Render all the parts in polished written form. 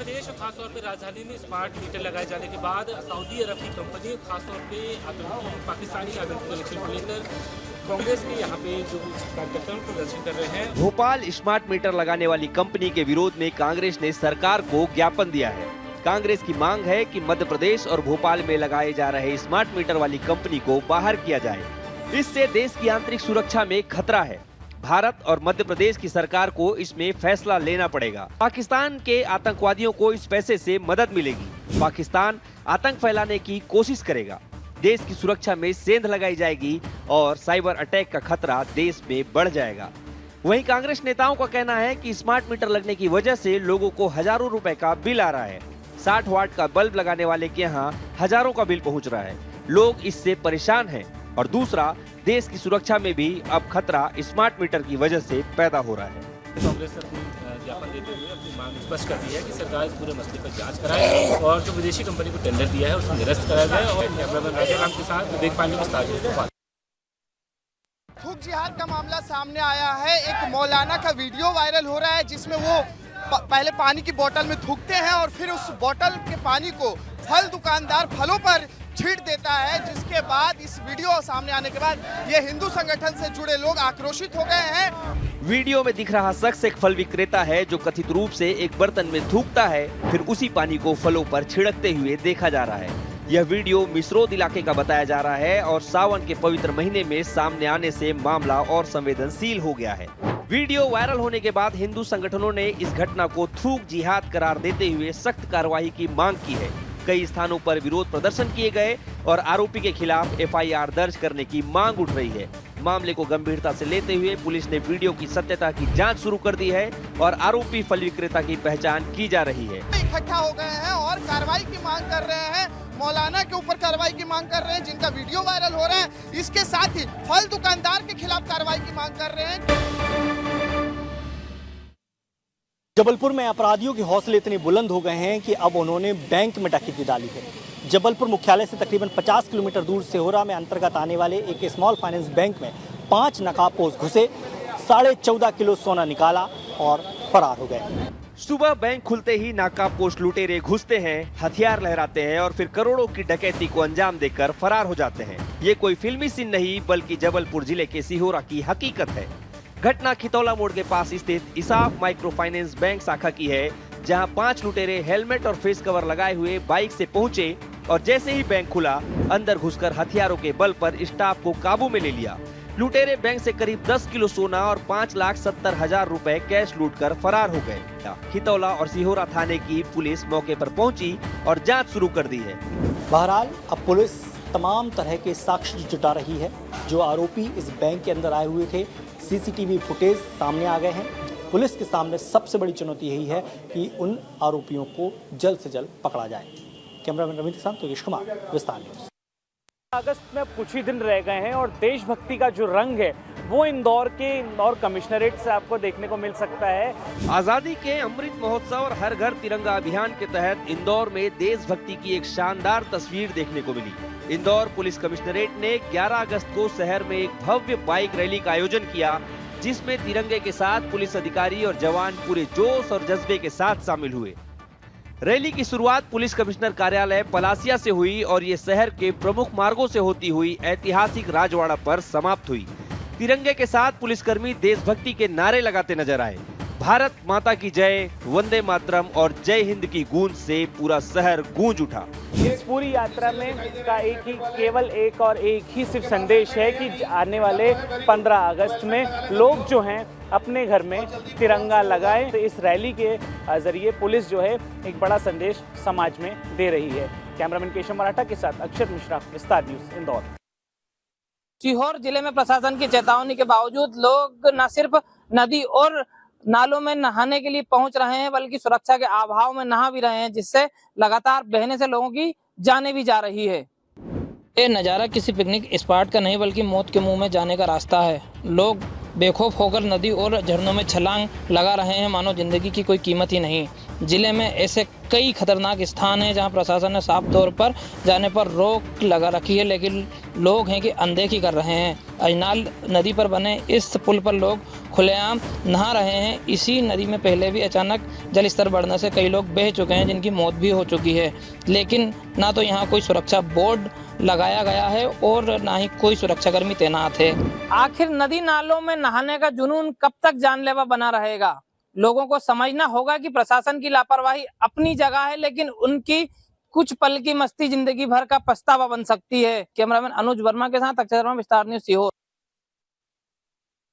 प्रदेश और खासतौर पे राजधानी में स्मार्ट मीटर लगाए जाने के बाद सऊदी अरब की कंपनी खासतौर पे पाकिस्तानी आतंकी कनेक्शन को लेकर कांग्रेस के यहाँ पे जो कार्यकर्ता प्रदर्शन कर रहे हैं। भोपाल स्मार्ट मीटर लगाने वाली कंपनी के विरोध में कांग्रेस ने सरकार को ज्ञापन दिया है। कांग्रेस की मांग है कि मध्य प्रदेश और भोपाल में लगाए जा रहे स्मार्ट मीटर वाली कंपनी को बाहर किया जाए। इससे देश की आंतरिक सुरक्षा में खतरा है। भारत और मध्य प्रदेश की सरकार को इसमें फैसला लेना पड़ेगा। पाकिस्तान के आतंकवादियों को इस पैसे से मदद मिलेगी। पाकिस्तान आतंक फैलाने की कोशिश करेगा। देश की सुरक्षा में सेंध लगाई जाएगी और साइबर अटैक का खतरा देश में बढ़ जाएगा। वहीं कांग्रेस नेताओं का कहना है कि स्मार्ट मीटर लगने की वजह से लोगों को हजारों रुपए का बिल आ रहा है। 60 वाट का बल्ब लगाने वाले के यहाँ हजारों का बिल पहुँच रहा है। लोग इससे परेशान हैं। और दूसरा, देश की सुरक्षा में भी अब खतरा स्मार्ट मीटर की वजह से पैदा हो रहा है। कांग्रेस अपनी ज्ञापन देते हुए अपनी मांग स्पष्ट कर दी है कि सरकार इस पूरे मसले पर जांच कराए और जो विदेशी कंपनी को टेंडर दिया है उसको निरस्त कराया जाए। और कैमरामैन राजा के साथ देख पाएंगे विस्तार। थूक जिहाद का मामला सामने आया है। एक मौलाना का वीडियो वायरल हो रहा है जिसमें वो पहले पानी की बोतल में थूकते हैं और फिर उस बोतल के पानी को फल दुकानदार फलों पर छींट देता है, जिसके बाद इस वीडियो सामने आने के बाद ये हिंदू संगठन से जुड़े लोग आक्रोशित हो गए हैं। वीडियो में दिख रहा शख्स एक फल विक्रेता है जो कथित रूप से एक बर्तन में थूकता है, फिर उसी पानी को फलों पर छिड़कते हुए देखा जा रहा है। यह वीडियो मिसरोद इलाके का बताया जा रहा है और सावन के पवित्र महीने में सामने आने से मामला और संवेदनशील हो गया है। वीडियो वायरल होने के बाद हिंदू संगठनों ने इस घटना को थूक जिहाद करार देते हुए सख्त कार्रवाई की मांग की है। कई स्थानों पर विरोध प्रदर्शन किए गए और आरोपी के खिलाफ FIR दर्ज करने की मांग उठ रही है। मामले को गंभीरता से लेते हुए पुलिस ने वीडियो की सत्यता की जांच शुरू कर दी है और आरोपी फल विक्रेता की पहचान की जा रही है। इकट्ठा हो गए हैं और कार्रवाई की मांग कर रहे हैं। मौलाना के ऊपर कार्रवाई की मांग कर रहे हैं जिनका वीडियो वायरल हो रहा है। इसके साथ ही फल दुकानदार के खिलाफ कार्रवाई की मांग कर रहे हैं। जबलपुर में अपराधियों के हौसले इतने बुलंद हो गए हैं कि अब उन्होंने बैंक में डकैती डाली है। जबलपुर मुख्यालय से तकरीबन 50 किलोमीटर दूर सेहोरा में अंतर्गत आने वाले एक स्मॉल फाइनेंस बैंक में 5 नकाबपोश घुसे, 14.5 किलो सोना निकाला और फरार हो गए। सुबह बैंक खुलते ही नाकाबपोश लुटेरे घुसते हैं, हथियार लहराते हैं और फिर करोड़ों की डकैती को अंजाम देकर फरार हो जाते हैं। ये कोई फिल्मी सीन नहीं बल्कि जबलपुर जिले के सिहोरा की हकीकत है। घटना खितौला मोड़ के पास स्थित इसाफ माइक्रो फाइनेंस बैंक शाखा की है, जहां 5 लुटेरे हेलमेट और फेस कवर लगाए हुए बाइक से पहुंचे और जैसे ही बैंक खुला अंदर घुसकर हथियारों के बल पर स्टाफ को काबू में ले लिया। लुटेरे बैंक से करीब 10 किलो सोना और 5,70,000 रुपए कैश लूटकर फरार हो गए। खितौला और सिहोरा थाने की पुलिस मौके पर पहुंची और जांच शुरू कर दी है। बहरहाल अब पुलिस तमाम तरह के साक्ष्य जुटा रही है। जो आरोपी इस बैंक के अंदर आए हुए थे, CCTV फुटेज सामने आ गए हैं। पुलिस के सामने सबसे बड़ी चुनौती यही है कि उन आरोपियों को जल्द से जल्द पकड़ा जाए। कैमरामैन रविंद्र के साथ योगेश कुमार, विस्तार न्यूज़। अगस्त में कुछ ही दिन रह गए हैं और देशभक्ति का जो रंग है वो इंदौर कमिश्नरेट से आपको देखने को मिल सकता है। आजादी के अमृत महोत्सव और हर घर तिरंगा अभियान के तहत इंदौर में देशभक्ति की एक शानदार तस्वीर देखने को मिली। इंदौर पुलिस कमिश्नरेट ने 11 अगस्त को शहर में एक भव्य बाइक रैली का आयोजन किया, जिसमें तिरंगे के साथ पुलिस अधिकारी और जवान पूरे जोश और जज्बे के साथ शामिल हुए। रैली की शुरुआत पुलिस कमिश्नर कार्यालय पलासिया से हुई और ये शहर के प्रमुख मार्गों से होती हुई ऐतिहासिक राजवाड़ा पर समाप्त हुई। तिरंगे के साथ पुलिसकर्मी देशभक्ति के नारे लगाते नजर आए। भारत माता की जय, वंदे मातरम और जय हिंद की गूंज से पूरा शहर गूंज उठा। इस पूरी यात्रा में का केवल एक ही सिर्फ संदेश है कि आने वाले 15 अगस्त में लोग जो हैं अपने घर में तिरंगा लगाएं। तो इस रैली के जरिए पुलिस जो है एक बड़ा संदेश समाज में दे रही है। कैमरामैन केशव मराठा के साथ अक्षत मिश्रा, विस्तार न्यूज़, इंदौर। सीहोर जिले में प्रशासन की चेतावनी के बावजूद लोग न सिर्फ नदी और नालों में नहाने के लिए पहुंच रहे हैं बल्कि सुरक्षा के अभाव में नहा भी रहे हैं, जिससे लगातार बहने से लोगों की जाने भी जा रही है। ये नज़ारा किसी पिकनिक स्पॉट का नहीं बल्कि मौत के मुंह में जाने का रास्ता है। लोग बेखौफ होकर नदी और झरनों में छलांग लगा रहे हैं मानो जिंदगी की कोई कीमत ही नहीं। जिले में ऐसे कई खतरनाक स्थान हैं जहां प्रशासन ने साफ तौर पर जाने पर रोक लगा रखी है, लेकिन लोग हैं कि अनदेखी कर रहे हैं। अजनाल नदी पर बने इस पुल पर लोग खुलेआम नहा रहे हैं। इसी नदी में पहले भी अचानक जल स्तर बढ़ने से कई लोग बह चुके हैं, जिनकी मौत भी हो चुकी है। लेकिन ना तो यहाँ कोई सुरक्षा बोर्ड लगाया गया है और ना ही कोई सुरक्षाकर्मी तैनात है। आखिर नदी नालों में नहाने का जुनून कब तक जानलेवा बना रहेगा? लोगों को समझना होगा कि प्रशासन की लापरवाही अपनी जगह है, लेकिन उनकी कुछ पल की मस्ती जिंदगी भर का पछतावा बन सकती है। कैमरामैन अनुज वर्मा के साथ अक्षय शर्मा, विस्तार न्यूज, सीहोर।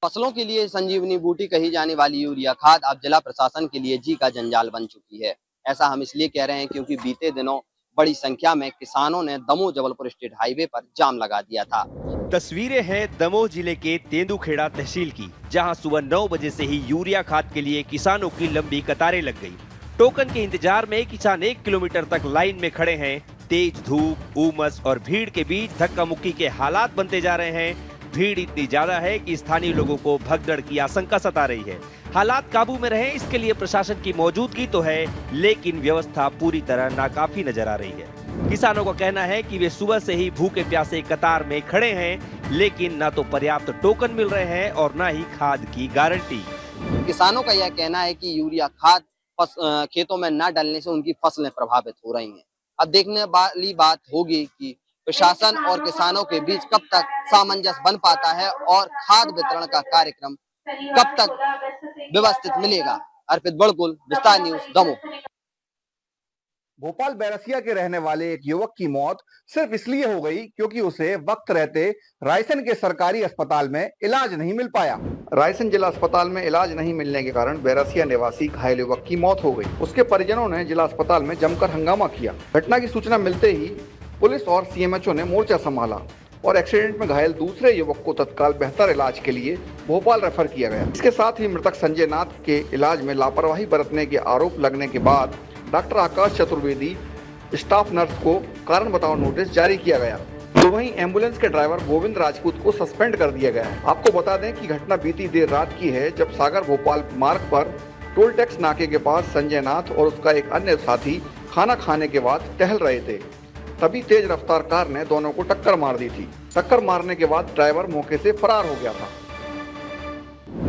फसलों के लिए संजीवनी बूटी कही जाने वाली यूरिया खाद अब जिला प्रशासन के लिए जी का जंजाल बन चुकी है। ऐसा हम इसलिए कह रहे हैं क्योंकि बीते दिनों बड़ी संख्या में किसानों ने दमोह जबलपुर स्टेट हाईवे पर जाम लगा दिया था। तस्वीरें हैं दमोह जिले के तेंदुखेड़ा तहसील की, जहां सुबह 9 बजे से ही यूरिया खाद के लिए किसानों की लंबी कतारें लग गई। टोकन के इंतजार में किसान 1 किलोमीटर तक लाइन में खड़े हैं। तेज धूप, उमस और भीड़ के बीच धक्का मुक्की के हालात बनते जा रहे हैं। भीड़ इतनी ज्यादा है कि स्थानीय लोगों को भगदड़ की आशंका सता रही है। हालात काबू में रहे, इसके लिए प्रशासन की मौजूदगी तो है, लेकिन व्यवस्था पूरी तरह नाकाफी नजर आ रही है। किसानों का कहना है कि वे सुबह से ही भूखे प्यासे कतार में खड़े हैं, लेकिन न तो पर्याप्त टोकन मिल रहे हैं और न ही खाद की गारंटी। किसानों का यह कहना है कि यूरिया खाद खेतों में न डालने से उनकी फसलें प्रभावित हो रही हैं। अब देखने वाली बात होगी कि प्रशासन और किसानों के बीच कब तक सामंजस्य बन पाता है और खाद वितरण का कार्यक्रम कब तक व्यवस्थित मिलेगा। अर्पित बड़कुल, विस्तार न्यूज, दमोह। भोपाल बैरसिया के रहने वाले एक युवक की मौत सिर्फ इसलिए हो गई क्योंकि उसे वक्त रहते रायसेन के सरकारी अस्पताल में इलाज नहीं मिल पाया। रायसेन जिला अस्पताल में इलाज नहीं मिलने के कारण बैरसिया निवासी घायल युवक की मौत हो गई। उसके परिजनों ने जिला अस्पताल में जमकर हंगामा किया। घटना की सूचना मिलते ही पुलिस और सीएमएचओ ने मोर्चा संभाला और एक्सीडेंट में घायल दूसरे युवक को तत्काल बेहतर इलाज के लिए भोपाल रेफर किया गया। इसके साथ ही मृतक संजय नाथ के इलाज में लापरवाही बरतने के आरोप लगने के बाद डॉक्टर आकाश चतुर्वेदी स्टाफ नर्स को कारण बताओ नोटिस जारी किया गया। तो वहीं एम्बुलेंस के ड्राइवर गोविंद राजपूत को सस्पेंड कर दिया गया है। आपको बता दें कि घटना बीती देर रात की है, जब सागर भोपाल मार्ग पर टोल टैक्स नाके के पास संजय नाथ और उसका एक अन्य साथी खाना खाने के बाद टहल रहे थे। तभी तेज रफ्तार कार ने दोनों को टक्कर मार दी थी। टक्कर मारने के बाद ड्राइवर मौके से फरार हो गया था।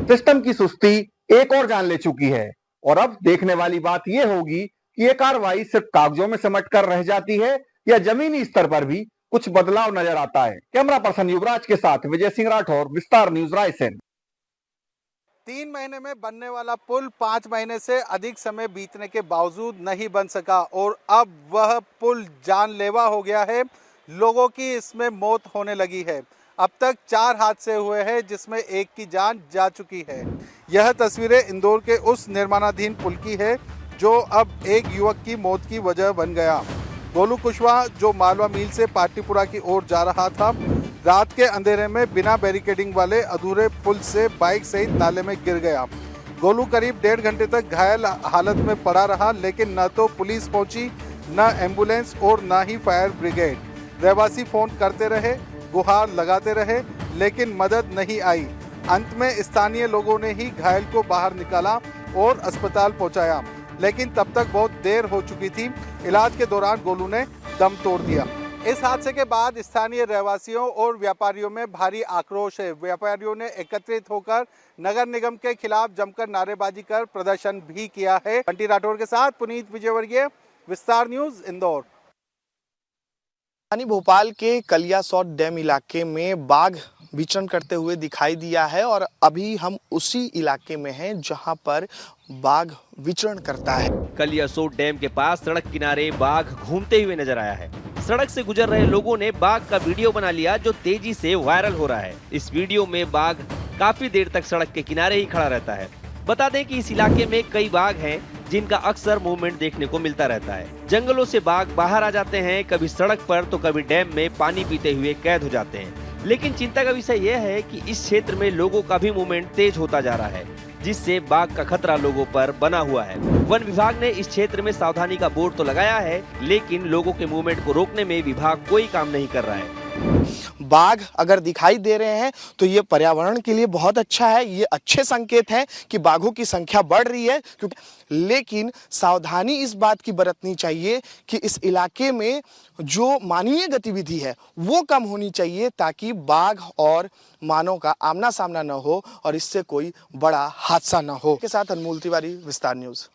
सिस्टम की सुस्ती एक और जान ले चुकी है और अब देखने वाली बात यह होगी कि ये कार्रवाई सिर्फ कागजों में सिमट कर रह जाती है या जमीनी स्तर पर भी कुछ बदलाव नजर आता है। कैमरा पर्सन युवराज के साथ विजय सिंह राठौर, विस्तार न्यूज, रायसेन। 3 महीने में बनने वाला पुल 5 महीने से अधिक समय बीतने के बावजूद नहीं बन सका और अब वह पुल जानलेवा हो गया है। लोगों की इसमें मौत होने लगी है। अब तक 4 हादसे हुए हैं, जिसमें एक की जान जा चुकी है। यह तस्वीरें इंदौर के उस निर्माणाधीन पुल की है जो अब एक युवक की मौत की वजह बन गया। गोलू कुशवाहा जो मालवा मील से पाटलीपुरा की ओर जा रहा था, रात के अंधेरे में बिना बैरिकेडिंग वाले अधूरे पुल से बाइक सहित नाले में गिर गया। गोलू करीब 1.5 घंटे तक घायल हालत में पड़ा रहा, लेकिन न तो पुलिस पहुंची, न एम्बुलेंस और न ही फायर ब्रिगेड। रहवासी फोन करते रहे, गुहार लगाते रहे, लेकिन मदद नहीं आई। अंत में स्थानीय लोगों ने ही घायल को बाहर निकाला और अस्पताल पहुंचाया, लेकिन तब तक बहुत देर हो चुकी थी। इलाज के दौरान गोलू ने दम तोड़ दिया। इस हादसे के बाद स्थानीय रहवासियों और व्यापारियों में भारी आक्रोश है। व्यापारियों ने एकत्रित होकर नगर निगम के खिलाफ जमकर नारेबाजी कर प्रदर्शन भी किया है। बंटी राठौर के साथ पुनीत विजयवर्गीय, विस्तार न्यूज, इंदौर। भोपाल के कलियासोत डैम इलाके में बाघ विचरण करते हुए दिखाई दिया है और अभी हम उसी इलाके में हैं जहां पर बाघ विचरण करता है। कलियासोत डैम के पास सड़क किनारे बाघ घूमते हुए नजर आया है। सड़क से गुजर रहे लोगों ने बाघ का वीडियो बना लिया, जो तेजी से वायरल हो रहा है। इस वीडियो में बाघ काफी देर तक सड़क के किनारे ही खड़ा रहता है। बता दें कि इस इलाके में कई बाघ हैं जिनका अक्सर मूवमेंट देखने को मिलता रहता है। जंगलों से बाघ बाहर आ जाते हैं, कभी सड़क पर तो कभी डैम में पानी पीते हुए कैद हो जाते हैं। लेकिन चिंता का विषय यह है कि इस क्षेत्र में लोगों का भी मूवमेंट तेज होता जा रहा है, जिससे बाघ का खतरा लोगों पर बना हुआ है। वन विभाग ने इस क्षेत्र में सावधानी का बोर्ड तो लगाया है, लेकिन लोगों के मूवमेंट को रोकने में विभाग कोई काम नहीं कर रहा है। बाघ अगर दिखाई दे रहे हैं तो ये पर्यावरण के लिए बहुत अच्छा है, ये अच्छे संकेत हैं कि बाघों की संख्या बढ़ रही है। क्योंकि लेकिन सावधानी इस बात की बरतनी चाहिए कि इस इलाके में जो मानवीय गतिविधि है वो कम होनी चाहिए, ताकि बाघ और मानव का आमना सामना न हो और इससे कोई बड़ा हादसा न हो। के साथ अनमोल तिवारी, विस्तार न्यूज।